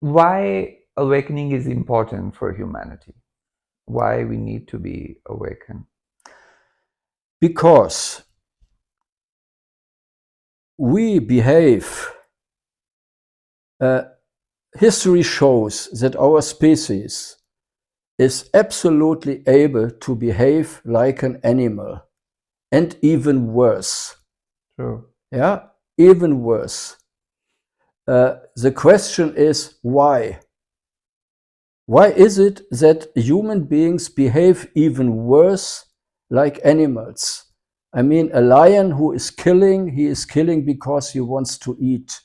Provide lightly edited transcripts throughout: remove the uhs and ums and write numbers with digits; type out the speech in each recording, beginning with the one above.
Why awakening is important for humanity? Why we need to be awakened? Because we behave, history shows that our species is absolutely able to behave like an animal, and even worse. True. Yeah, even worse. The question is why? Why is it that human beings behave even worse like animals? I mean, a lion who is killing, he is killing because he wants to eat.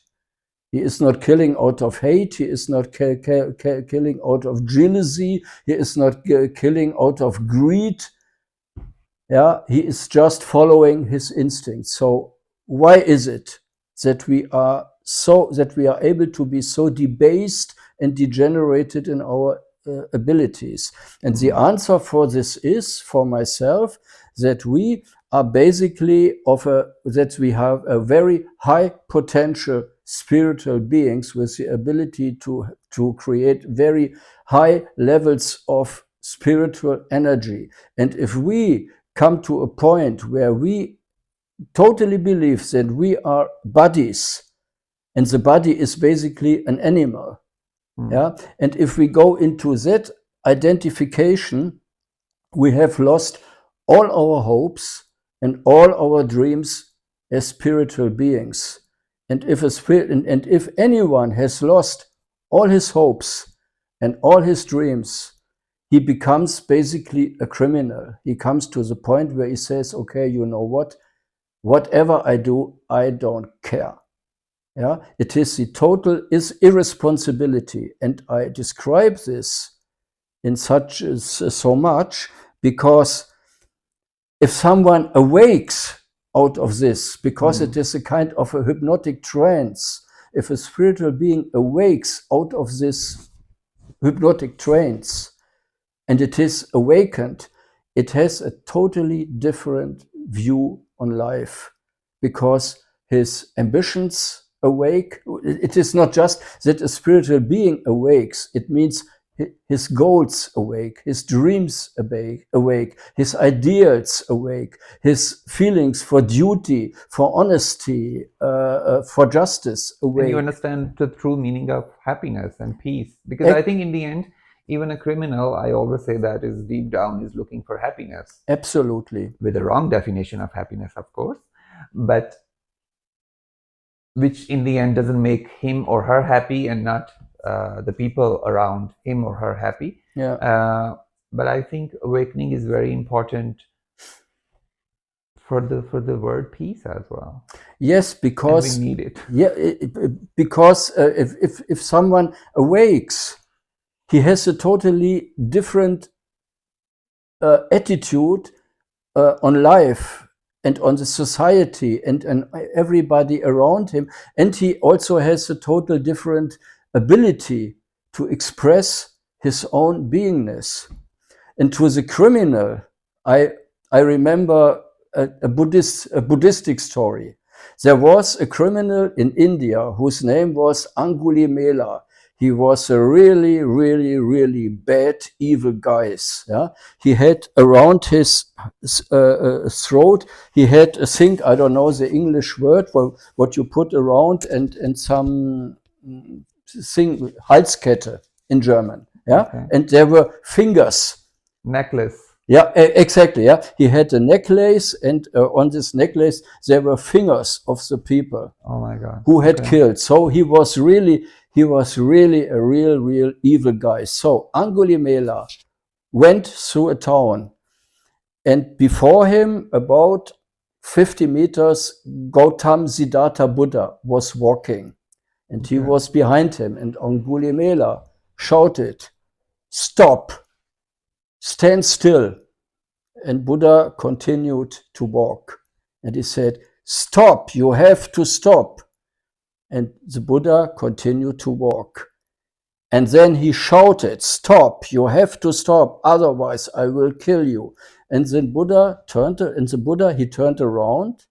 He is not killing out of hate. He is not killing out of jealousy. He is not killing out of greed. Yeah, he is just following his instincts. So why is it that we are able to be so debased and degenerated in our abilities? And the answer for this is, for myself, that we are basically that we have a very high potential spiritual beings with the ability to create very high levels of spiritual energy. And if we come to a point where we totally believe that we are bodies and the body is basically an animal. Yeah. And if we go into that identification, we have lost all our hopes and all our dreams as spiritual beings. And if anyone has lost all his hopes and all his dreams, he becomes basically a criminal. He comes to the point where he says, okay, you know what? Whatever I do, I don't care. Yeah, it is the total irresponsibility. And I describe this in so much because if someone awakes out of this, because it is a kind of a hypnotic trance, if a spiritual being awakes out of this hypnotic trance and it is awakened, it has a totally different view on life because his ambitions awake. It is not just that a spiritual being awakes, it means his goals awake, his dreams awake, his ideals awake, his feelings for duty, for honesty, for justice And you awake. understand the true meaning of happiness and peace. Because I think in the end, even a criminal, I always say that, is deep down is looking for happiness. Absolutely. With a wrong definition of happiness, of course, but which in the end doesn't make him or her happy and not the people around him or her happy. Yeah. But I think awakening is very important for the word peace as well. Yes, And because we need it. yeah, because if someone awakes, he has a totally different attitude on life and on the society and everybody around him, and he also has a total different ability to express his own beingness. And to the criminal, I remember a Buddhistic story. There was a criminal in India whose name was Angulimala. He was a really, really, really bad, evil guy. Yeah? He had around his throat, he had a thing, I don't know the English word, what you put around, and some thing, Halskette in German. Yeah, Okay. and there were fingers. Necklace. Yeah, exactly. Yeah, he had a necklace, and on this necklace there were fingers of the people Oh my God. who had Okay. killed. So he was really a real evil guy. So Angulimala went through a town, and before him, about 50 meters, Gautam Siddhartha Buddha was walking, and he Okay. was behind him. And Angulimala shouted, "Stop! Stand still!" And Buddha continued to walk. And he said, "Stop, you have to stop." And the Buddha continued to walk. And then he shouted, "Stop, you have to stop, otherwise I will kill you." And then he turned around,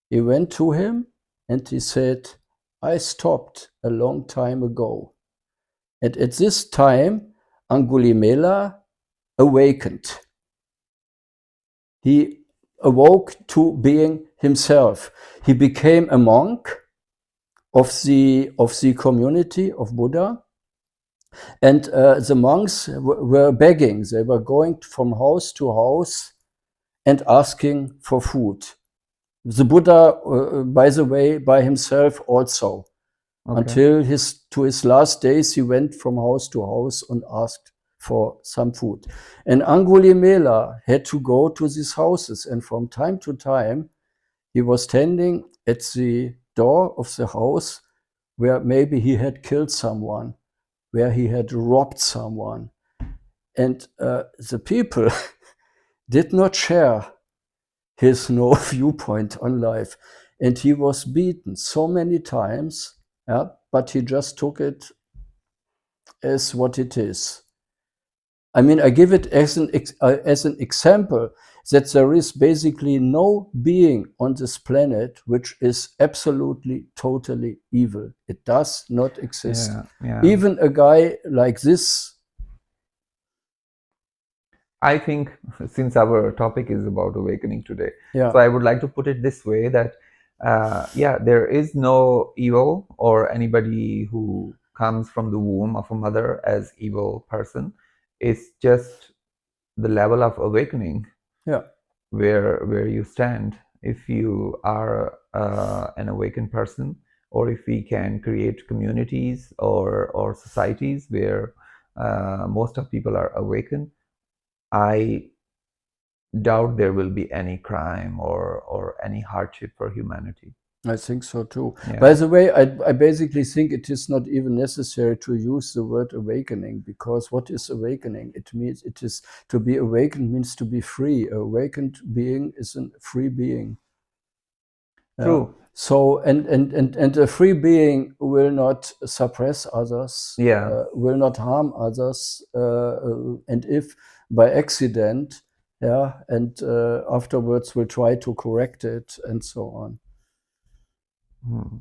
he went to him and he said, "I stopped a long time ago." And at this time, Angulimala awakened. He awoke to being himself. He became a monk of the community of Buddha. And the monks were begging. They were going from house to house and asking for food. The Buddha, by the way, by himself also. Okay. Until to his last days, he went from house to house and asked for some food. And Angulimala had to go to these houses. And from time to time, he was standing at the door of the house where maybe he had killed someone, where he had robbed someone. And the people did not share his no viewpoint on life. And he was beaten so many times, yeah, but he just took it as what it is. I mean, I give it as an example that there is basically no being on this planet which is absolutely, totally evil. It does not exist. Yeah. Even a guy like this. I think since our topic is about awakening today, Yeah. so I would like to put it this way that, yeah, there is no evil or anybody who comes from the womb of a mother as evil person. It's just the level of awakening. Yeah. Where you stand. If you are an awakened person, or if we can create communities or societies where most of people are awakened, I doubt there will be any crime or any hardship for humanity. I think so too. Yeah. By the way, I basically think it is not even necessary to use the word awakening, because what is awakening? It means it is to be awakened means to be free. A awakened being is a free being. True. So and a free being will not suppress others. Yeah. Will not harm others. And if by accident, yeah, and afterwards will try to correct it and so on. Hmm.